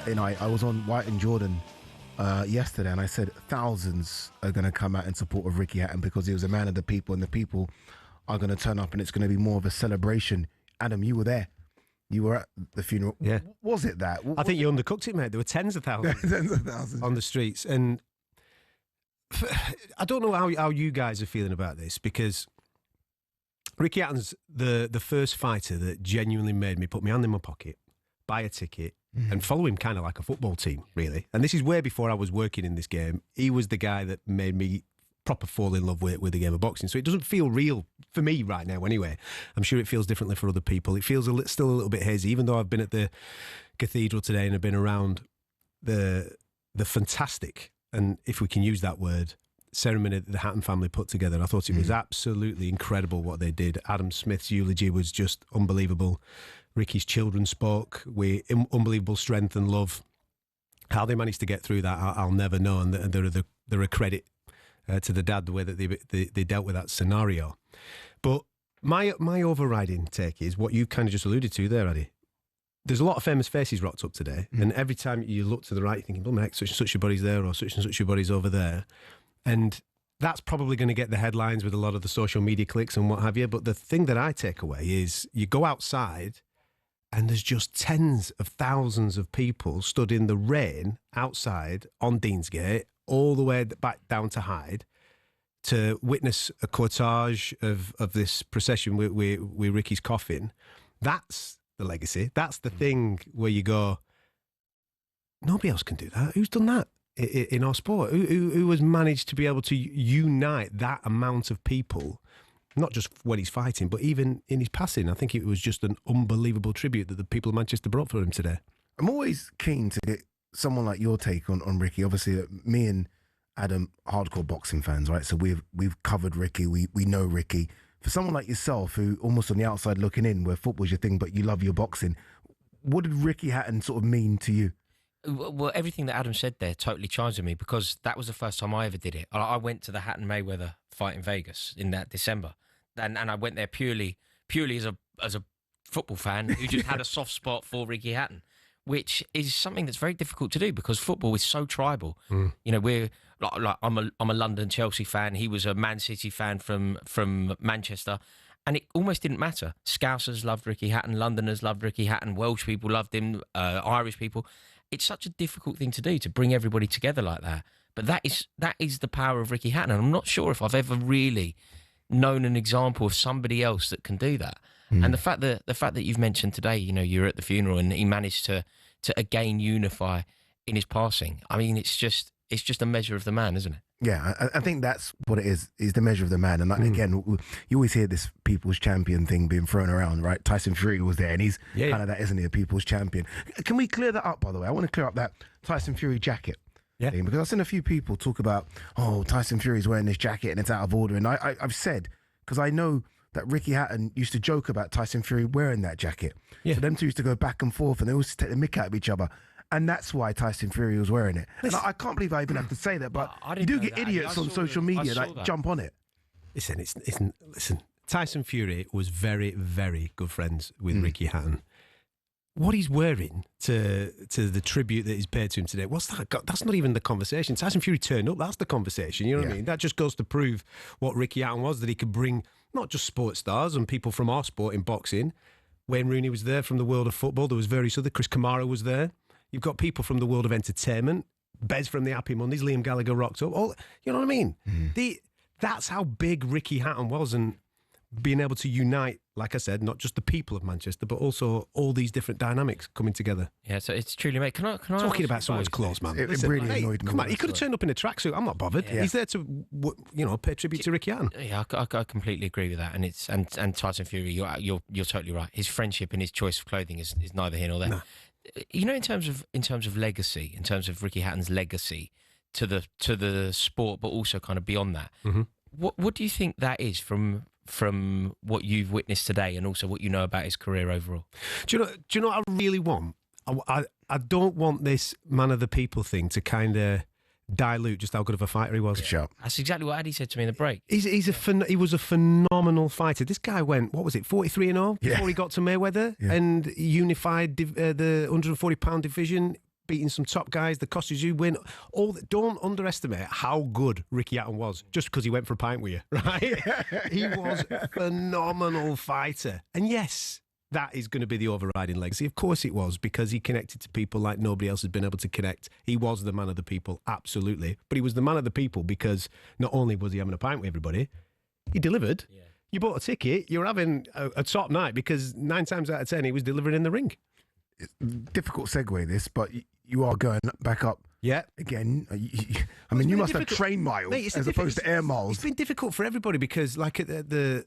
I was on White and Jordan yesterday, and I said thousands are going to come out in support of Ricky Hatton because he was a man of the people, and the people are going to turn up, and it's going to be more of a celebration. Adam, you were there. You were at the funeral. Yeah. Was it that? I think you undercooked it, mate. There were tens of thousands. Tens of thousands. On the streets. And I don't know how you guys are feeling about this, because Ricky Hatton's the first fighter that genuinely made me put my hand in my pocket, buy a ticket, and follow him kind of like a football team, really. And this is way before I was working in this game. He was the guy that made me proper fall in love with the game of boxing. So it doesn't feel real for me right now anyway. I'm sure it feels differently for other people. It feels still a little bit hazy, even though I've been at the cathedral today and I've been around the fantastic, and if we can use that word, ceremony that the Hatton family put together. I thought it was absolutely incredible what they did. Adam Smith's eulogy was just unbelievable. Ricky's children spoke with unbelievable strength and love. How they managed to get through that, I'll never know. And they're a credit to the dad, the way that they dealt with that scenario. But my overriding take is what you kind of just alluded to there, Ade. There's a lot of famous faces rocked up today, and every time you look to the right, you're thinking, "Oh, heck, such and such your body's there, or such and such your body's over there," and that's probably going to get the headlines with a lot of the social media clicks and what have you. But the thing that I take away is you go outside, and there's just tens of thousands of people stood in the rain outside on Deansgate, all the way back down to Hyde, to witness a cortege of this procession with Ricky's coffin. That's the legacy. That's the thing where you go, nobody else can do that. Who's done that in our sport? Who has managed to be able to unite that amount of people? Not just when he's fighting, but even in his passing. I think it was just an unbelievable tribute that the people of Manchester brought for him today. I'm always keen to get someone like your take on Ricky. Obviously, me and Adam, hardcore boxing fans, right? So we've covered Ricky. We know Ricky. For someone like yourself, who almost on the outside looking in, where football's your thing, but you love your boxing, what did Ricky Hatton sort of mean to you? Well, everything that Adam said there totally chimes with me, because that was the first time I ever did it. I went to the Hatton Mayweather fight in Vegas in that December. And I went there purely as a football fan who just had a soft spot for Ricky Hatton, which is something that's very difficult to do because football is so tribal. You know, we're like I'm a London Chelsea fan. He was a Man City fan from Manchester, and it almost didn't matter. Scousers loved Ricky Hatton, Londoners loved Ricky Hatton, Welsh people loved him, Irish people. It's such a difficult thing to do, to bring everybody together like that. But that is the power of Ricky Hatton, and I'm not sure if I've ever really known an example of somebody else that can do that. And the fact that you've mentioned today, you know, you're at the funeral and he managed to again unify in his passing. I mean, it's just a measure of the man, isn't it? Yeah, I think that's what it is the measure of the man. And again, you always hear this people's champion thing being thrown around, right? Tyson Fury was there, and he's kind of that, isn't he, a people's champion? Can we clear that up, by the way? I want to clear up that Tyson Fury jacket. Yeah. Thing, because I've seen a few people talk about, Tyson Fury's wearing this jacket and it's out of order. And I've said, because I know that Ricky Hatton used to joke about Tyson Fury wearing that jacket. Yeah. So them two used to go back and forth, and they always take the mick out of each other. And that's why Tyson Fury was wearing it. And I can't believe I even have to say that, but you do get idiots on social media that jump on it. Listen, Tyson Fury was very, very good friends with Ricky Hatton. What he's wearing to the tribute that he's paid to him today, what's that? That's not even the conversation. Tyson Fury turned up, that's the conversation, you know what I mean? That just goes to prove what Ricky Hatton was, that he could bring not just sports stars and people from our sport in boxing. Wayne Rooney was there from the world of football. There was various other, Chris Kamara was there. You've got people from the world of entertainment, Bez from the Happy Mondays, Liam Gallagher rocked up. All, you know what I mean? That's how big Ricky Hatton was, and being able to unite, like I said, not just the people of Manchester, but also all these different dynamics coming together. Yeah, so it's truly, mate. Can I talking about someone's clothes, man? It really annoyed me. Come on, he could have turned up in a tracksuit. I'm not bothered. Yeah. He's there to, pay tribute to Ricky Hatton. Yeah, I completely agree with that. And Tyson Fury, you're totally right. His friendship and his choice of clothing is neither here nor there. No. You know, in terms of legacy, in terms of Ricky Hatton's legacy to the sport, but also kind of beyond that. What do you think that is from what you've witnessed today, and also what you know about his career overall? Do you know what I really want? I don't want this man of the people thing to kind of dilute just how good of a fighter he was. Sure. That's exactly what Ade said to me in the break. He was a phenomenal fighter. This guy went, what was it, 43-0 before he got to Mayweather and unified the 140-pound division. beating some top guys, the Costa's you win. Don't underestimate how good Ricky Hatton was just because he went for a pint with you, right? He was a phenomenal fighter. And yes, that is going to be the overriding legacy. Of course it was, because he connected to people like nobody else has been able to connect. He was the man of the people, absolutely. But he was the man of the people because not only was he having a pint with everybody, he delivered. Yeah. You bought a ticket, you're having a top night because 9 times out of 10 he was delivering in the ring. It's difficult segue this, but you are going back up. Yeah. Again, I mean, you must have train miles, mate, as opposed to air miles. It's been difficult for everybody because, like at the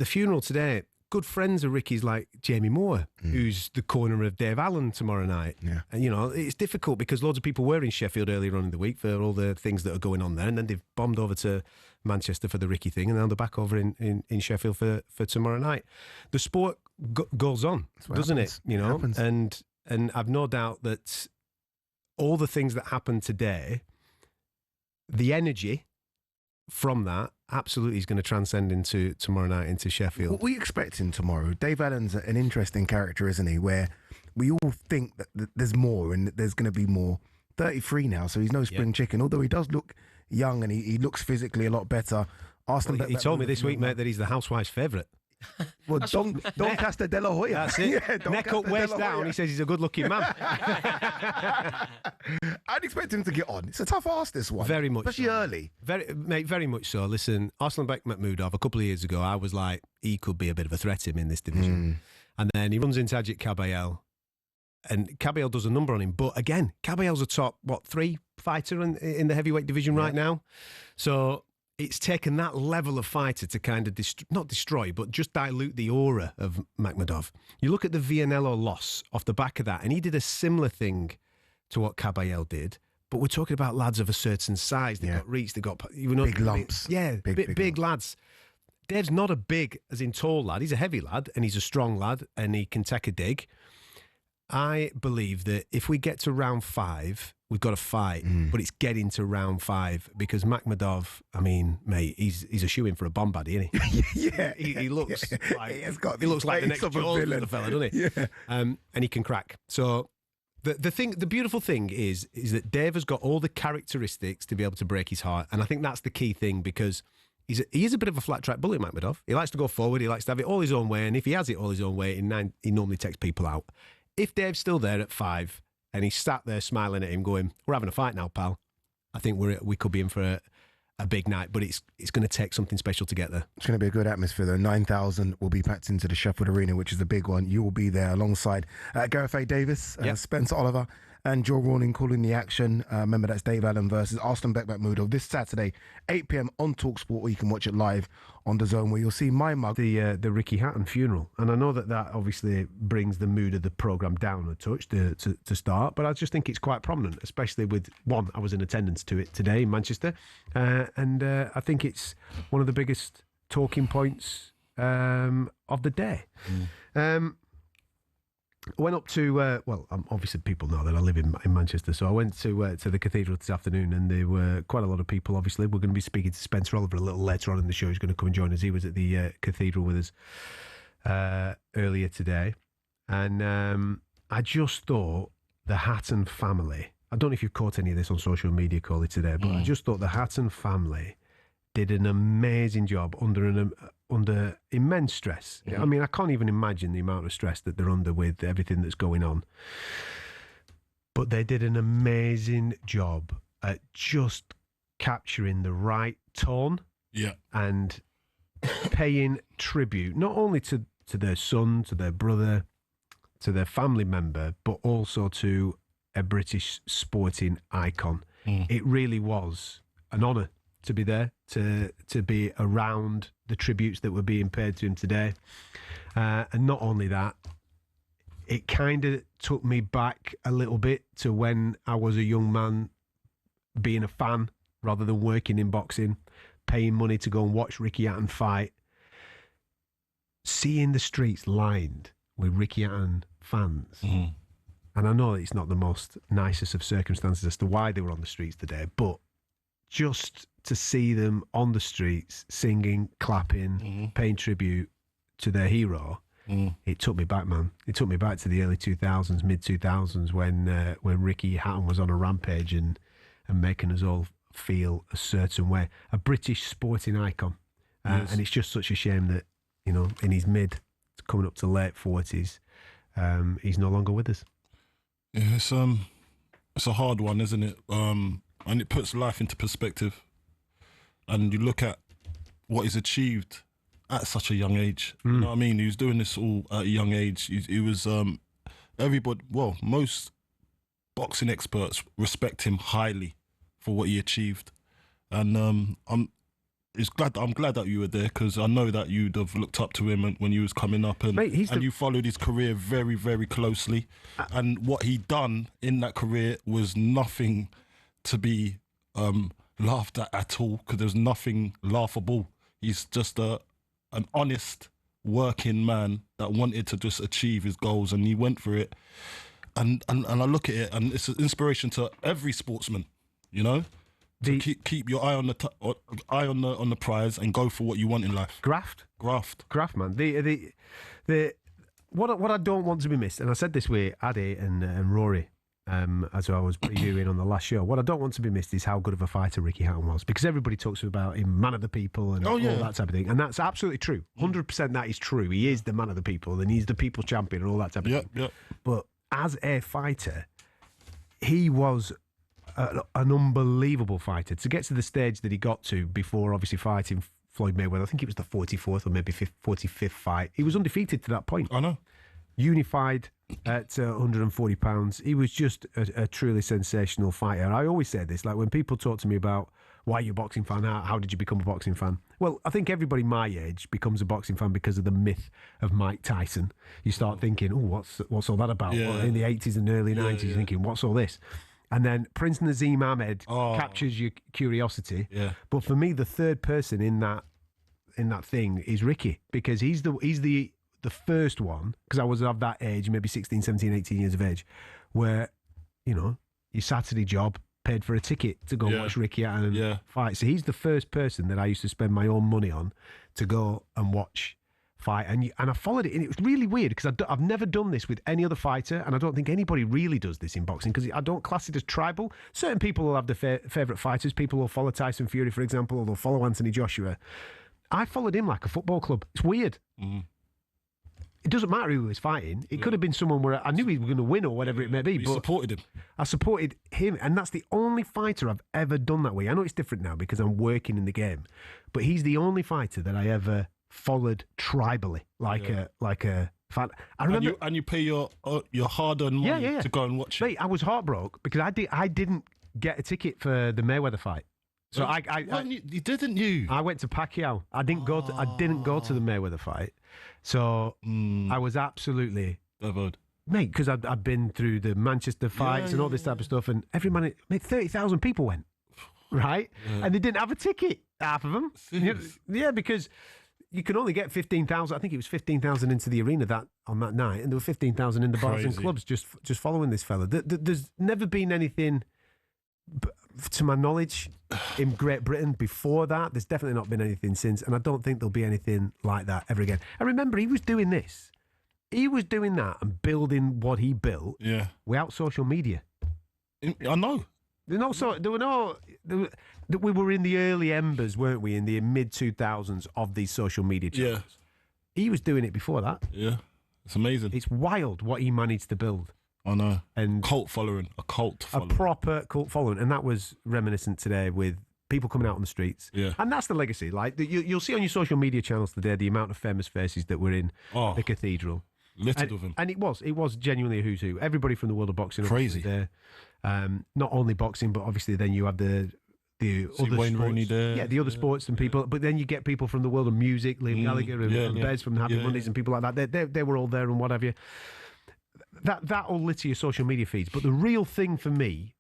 funeral today, good friends of Ricky's like Jamie Moore, who's the corner of Dave Allen tomorrow night. Yeah. And, it's difficult because loads of people were in Sheffield earlier on in the week for all the things that are going on there. And then they've bombed over to Manchester for the Ricky thing. And now they're back over in Sheffield for tomorrow night. The sport goes on, doesn't it? It happens. And I've no doubt that all the things that happened today, the energy from that absolutely is going to transcend into tomorrow night, into Sheffield. What are we expecting tomorrow? Dave Allen's an interesting character, isn't he? Where we all think that there's more and that there's going to be more. 33 now, so he's no spring chicken, although he does look young and he looks physically a lot better. Arsenal. He told me this week, mate, that he's the housewife's favourite. Well, Doncaster de la Hoya. That's it. Yeah, neck up, waist down. He says he's a good-looking man. I'd expect him to get on. It's a tough ask, this one. Very much, especially early. Very much so. Listen, Arslan Bekmambudov, a couple of years ago, I was like, he could be a bit of a threat to him in this division. And then he runs into Ajit Kabayel, and Kabayel does a number on him. But again, Kabayel's a top 3 fighter in the heavyweight division right now. So it's taken that level of fighter to kind of not destroy, but just dilute the aura of Makhmudov. You look at the Vianello loss off the back of that, and he did a similar thing to what Kabayel did. But we're talking about lads of a certain size. They got reach, they got big lumps. Yeah, big lads. Dave's not a big, as in tall lad. He's a heavy lad, and he's a strong lad, and he can take a dig. I believe that if we get to round 5, we've got to fight, but it's getting to round 5 because Makhmudov, I mean, mate, he's a shoo-in for a bomb baddie, isn't he? Yeah. He looks like he looks like the next Jaws of the fella, doesn't he? Yeah. And he can crack. So the beautiful thing is that Dave has got all the characteristics to be able to break his heart, and I think that's the key thing because he is a bit of a flat track bully, Makhmudov. He likes to go forward. He likes to have it all his own way, and if he has it all his own way, he normally takes people out. If Dave's still there at 5 and he's sat there smiling at him going, we're having a fight now, pal, I think we could be in for a big night, but it's going to take something special to get there. It's going to be a good atmosphere, though. 9,000 will be packed into the Sheffield Arena, which is a big one. You will be there alongside Gareth A. Davis, Spencer Oliver, and Joe Rawling calling the action. Remember, that's Dave Allen versus Arslan Bekmambudov this Saturday, 8 p.m. on talkSPORT, or you can watch it live on The Zone, where you'll see my mug. The Ricky Hatton funeral. And I know that obviously brings the mood of the programme down a touch to start, but I just think it's quite prominent, especially with, one, I was in attendance to it today in Manchester, and I think it's one of the biggest talking points of the day. I went up to, obviously people know that I live in Manchester, so I went to the cathedral this afternoon, and there were quite a lot of people, obviously. We're going to be speaking to Spencer Oliver a little later on in the show. He's going to come and join us. He was at the cathedral with us earlier today. And I just thought the Hatton family, I don't know if you've caught any of this on social media, Coley, today, but I just thought the Hatton family did an amazing job under immense stress. I mean, I can't even imagine the amount of stress that they're under with everything that's going on. But they did an amazing job at just capturing the right tone and paying tribute, not only to their son, to their brother, to their family member, but also to a British sporting icon. It really was an honour to be there, to be around the tributes that were being paid to him today. And not only that, it kind of took me back a little bit to when I was a young man, being a fan rather than working in boxing, paying money to go and watch Ricky Hatton fight, seeing the streets lined with Ricky Hatton fans. And I know it's not the most nicest of circumstances as to why they were on the streets today, but just to see them on the streets singing, clapping, paying tribute to their hero, it took me back, man. It took me back to the early 2000s, mid 2000s, when Ricky Hatton was on a rampage and making us all feel a certain way. A British sporting icon, and it's just such a shame that in his coming up to late 40s, he's no longer with us. Yeah, it's a hard one, isn't it? And it puts life into perspective. And you look at what he's achieved at such a young age. You know what I mean? He was doing this all at a young age. He was most boxing experts respect him highly for what he achieved. And I'm glad that you were there, because I know that you'd have looked up to him when you was coming up, and Mate, you followed his career very, very closely. And what he done in that career was nothing to be laughed at all, because there's nothing laughable. He's just an honest working man that wanted to just achieve his goals, and he went for it. And I look at it, and it's an inspiration to every sportsman, to keep your eye on the prize and go for what you want in life. Graft, man. What I don't want to be missed, and I said this with Ade and Rory, as I was previewing on the last show. What I don't want to be missed is how good of a fighter Ricky Hatton was, because everybody talks about him, man of the people, and all that type of thing, and that's absolutely true. 100% that is true. He is the man of the people, and he's the people's champion, and all that type of thing. Yeah. But as a fighter, he was an unbelievable fighter. To get to the stage that he got to before obviously fighting Floyd Mayweather, I think it was the 44th or maybe 45th fight, he was undefeated to that point. I know. Unified at 140 pounds. He was just a truly sensational fighter. I always say this, like when people talk to me about why are you a boxing fan, how did you become a boxing fan? Well, I think everybody my age becomes a boxing fan because of the myth of Mike Tyson. You start thinking, what's all that about? Yeah. Well, in the 80s and early 90s, you're thinking, what's all this? And then Prince Naseem Ahmed captures your curiosity. Yeah. But for me, the third person in that thing is Ricky, because he's the first one, because I was of that age, maybe 16, 17, 18 years of age, where, your Saturday job paid for a ticket to go watch Ricky Hatton fight. So he's the first person that I used to spend my own money on to go and watch fight. And I followed it, and it was really weird, because I've never done this with any other fighter, and I don't think anybody really does this in boxing, because I don't class it as tribal. Certain people will have their favourite fighters. People will follow Tyson Fury, for example, or they'll follow Anthony Joshua. I followed him like a football club. It's weird. It doesn't matter who he was fighting. It could have been someone where I knew he was going to win or whatever it may be. But you supported him. I supported him, and that's the only fighter I've ever done that way. I know it's different now because I'm working in the game, but he's the only fighter that I ever followed tribally, like a fan. I remember, and you pay your hard-earned money to go and watch it. Mate, I was heartbroken because I didn't get a ticket for the Mayweather fight. So you didn't you? I went to Pacquiao. I didn't go to the Mayweather fight. So I was absolutely Devoid. Mate, because I'd been through the Manchester fights and all this type of stuff, and every man, 30,000 people went, right? Yeah. And they didn't have a ticket, half of them. Yeah, because you can only get 15,000. I think it was 15,000 into the arena on that night, and there were 15,000 in the bars and clubs just following this fella. There's never been anything, to my knowledge, in Great Britain before that. There's definitely not been anything since, and I don't think there'll be anything like that ever again. And remember, he was doing this. He was doing that and building what he built without social media. I know. We were in the early embers, weren't we, in the mid-2000s of these social media channels. Yeah. He was doing it before that. Yeah, it's amazing. It's wild what he managed to build. I know. And a cult following. A proper cult following. And that was reminiscent today with people coming out on the streets. Yeah. And that's the legacy. Like you'll see on your social media channels today the amount of famous faces that were in the cathedral. Littered with him. And it was genuinely a who's who. Everybody from the world of boxing. Crazy. There. Not only boxing, but obviously then you have the other Wayne sports. Rooney there. Yeah, the other sports and people. But then you get people from the world of music, Liam Gallagher and Bez from the Happy Mondays and people like that. They were all there and what have you. That'll litter your social media feeds. But the real thing for me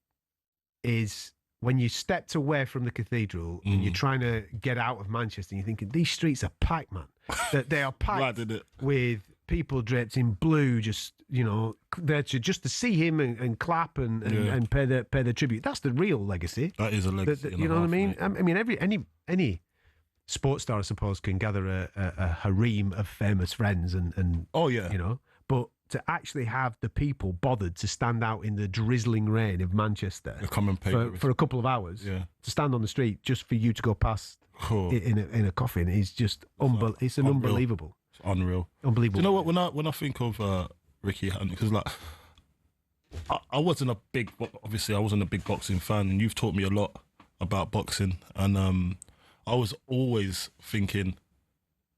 is when you stepped away from the cathedral and you're trying to get out of Manchester and you're thinking, these streets are packed, man. They are packed with people draped in blue, just, there just to see him and clap and pay their tribute. That's the real legacy. That is a legacy. You know what I mean? Mate. I mean, any sports star, I suppose, can gather a harem of famous friends and Oh yeah. you know, but to actually have the people bothered to stand out in the drizzling rain of Manchester They come and pay for a couple of hours, Yeah. to stand on the street just for you to go past Oh, in a coffin is just it's an unreal. unbelievable. it's unreal. Unbelievable. Do you know what? When I think of Ricky Hatton, because like I wasn't a big boxing fan, and you've taught me a lot about boxing, and I was always thinking,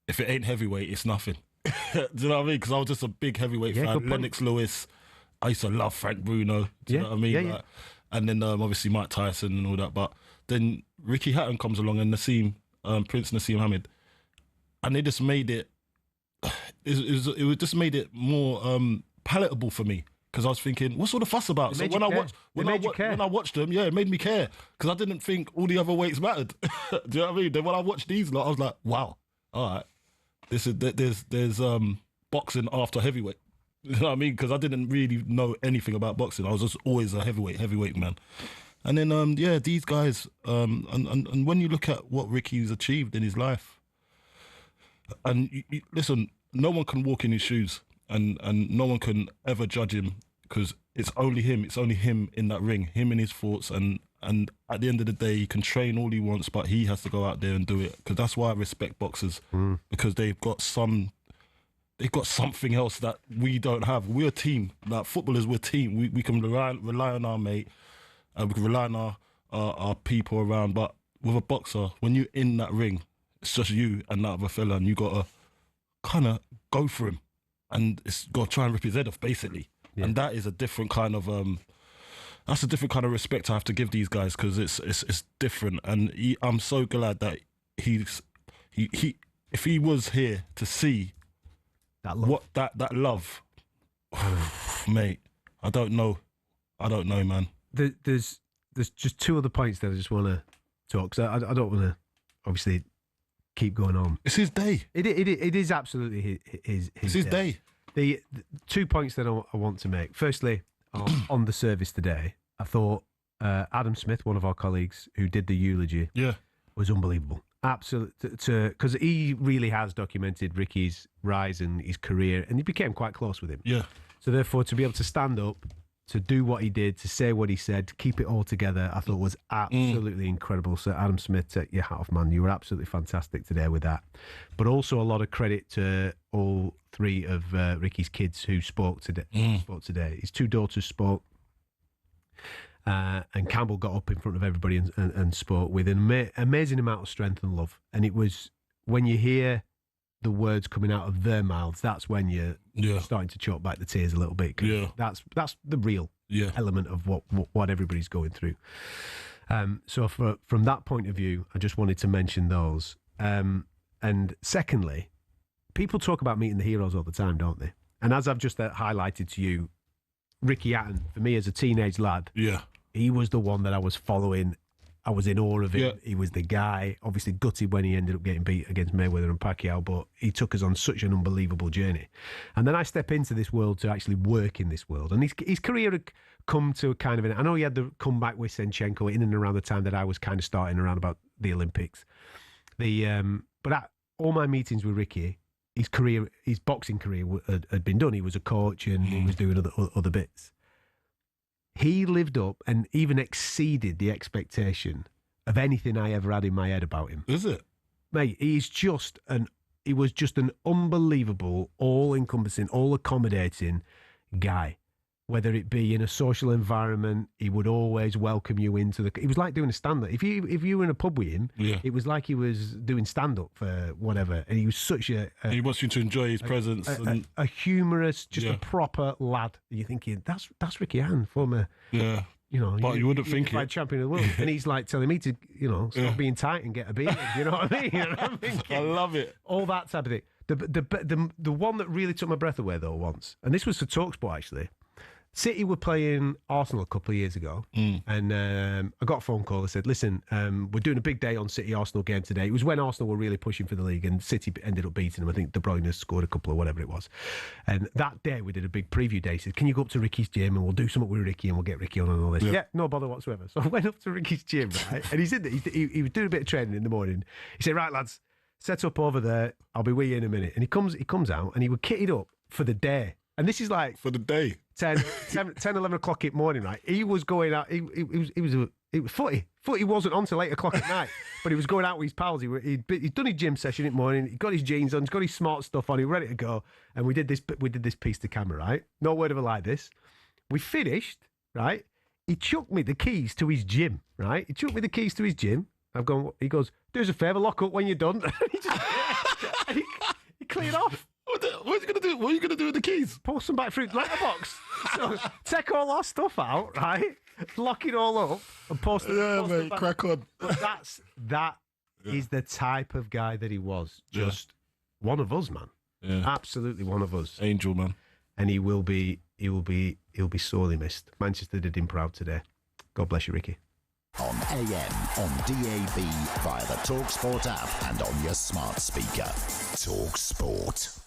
if it ain't heavyweight, it's nothing. Do you know what I mean? Because I was just a big heavyweight fan. Lennox Lewis. I used to love Frank Bruno. Do you know what I mean? Yeah. And then obviously Mike Tyson and all that. But then Ricky Hatton comes along and Prince Nassim Hamid, and they just made it. It just made it more palatable for me. Because I was thinking, what's all the fuss about? So when I watched them, yeah, it made me care. Because I didn't think all the other weights mattered. Do you know what I mean? Then when I watched these lot, I was like, wow, all right. There's boxing after heavyweight. You know what I mean? Because I didn't really know anything about boxing. I was just always a heavyweight man. And then these guys, and when you look at what Ricky's achieved in his life, and you, listen, no one can walk in his shoes, and no one can ever judge him, because it's only him. It's only him in that ring, him in his thoughts, and at the end of the day, he can train all he wants, but he has to go out there and do it. Because that's why I respect boxers, because they've got something else that we don't have. We're a team. Like footballers, we're a team. We can rely on our mate, we can rely on our people around. But with a boxer, when you're in that ring, it's just you and that other fella, and you got to kind of go for him, and it's got to try and rip his head off, basically. Yeah. And that is a different kind of that's a different kind of respect I have to give these guys, because it's different. And I'm so glad that he if he was here to see that love. What that love, mate, I don't know, man. There's just two other points that I just want to talk, because I don't want to obviously keep going on. It's his day. It is absolutely his It's his day. The 2 points that I want to make. Firstly, on the service today, I thought Adam Smith, one of our colleagues who did the eulogy, was unbelievable. Absolutely, because he really has documented Ricky's rise and his career, and he became quite close with him. Yeah. So therefore, to be able to stand up, to do what he did, to say what he said, to keep it all together, I thought was absolutely incredible. So Adam Smith, take your hat off, man. You were absolutely fantastic today with that. But also a lot of credit to all three of Ricky's kids who spoke today. His two daughters spoke. And Campbell got up in front of everybody and spoke with an amazing amount of strength and love. And it was, when you hear the words coming out of their mouths, that's when you're starting to choke back the tears a little bit. Yeah. That's the real element of what everybody's going through. So from that point of view, I just wanted to mention those. And secondly, people talk about meeting the heroes all the time, don't they? And as I've just highlighted to you, Ricky Hatton, for me as a teenage lad, he was the one that I was following. I was in awe of him. Yeah. He was the guy. Obviously gutted when he ended up getting beat against Mayweather and Pacquiao, but he took us on such an unbelievable journey. And then I step into this world to actually work in this world. And his career had come to a kind of I know he had the comeback with Senchenko in and around the time that I was kind of starting around about the Olympics. But at all my meetings with Ricky, his boxing career had been done. He was a coach and he was doing other bits. He lived up and even exceeded the expectation of anything I ever had in my head about him. Is it? Mate, he was just an unbelievable, all-encompassing, all-accommodating guy. Whether it be in a social environment, he would always welcome you into it was like doing a stand-up. If you were in a pub with him, it was like he was doing stand-up for whatever. And he was such he wants you to enjoy his presence. A humorous, just a proper lad. You're thinking, that's Ricky Hatton, former... Yeah. But you wouldn't think it. Champion of the world. And he's like telling me to, stop being tight and get a beard. You know what I mean? I'm thinking, I love it. All that type of thing. The one that really took my breath away, though, once, and this was for talkSPORT, actually. City were playing Arsenal a couple of years ago, and I got a phone call. I said, listen, we're doing a big day on City-Arsenal game today. It was when Arsenal were really pushing for the league, and City ended up beating them. I think De Bruyne scored a couple or whatever it was. And that day, we did a big preview day. He said, can you go up to Ricky's gym, and we'll do something with Ricky, and we'll get Ricky on and all this. Yeah, no bother whatsoever. So I went up to Ricky's gym, right? And he's in there. He was doing a bit of training in the morning. He said, right, lads, set up over there. I'll be with you in a minute. And he comes out and he was kitted up for the day. And this is like for the day. 10, 11 o'clock in the morning, right? He was going out. It was footy. Footy wasn't on till 8 o'clock at night, but he was going out with his pals. He'd done his gym session in the morning. He got his jeans on. He's got his smart stuff on. He was ready to go. And we did this piece to camera, right? No word of a lie. This. We finished, right? He chucked me the keys to his gym, right? He chucked me the keys to his gym. I've gone. He goes, "Do us a favour, lock up when you're done." he cleared off. What are you gonna do? What are you gonna do with the keys? Post them back through the letterbox. So take all our stuff out, right? Lock it all up and post them. Yeah, post mate, them back. crack on. But that is the type of guy that he was. Just one of us, man. Yeah. Absolutely one of us. Angel, man. And he'll be sorely missed. Manchester did him proud today. God bless you, Ricky. On AM, on DAB, via the talkSPORT app and on your smart speaker. talkSPORT.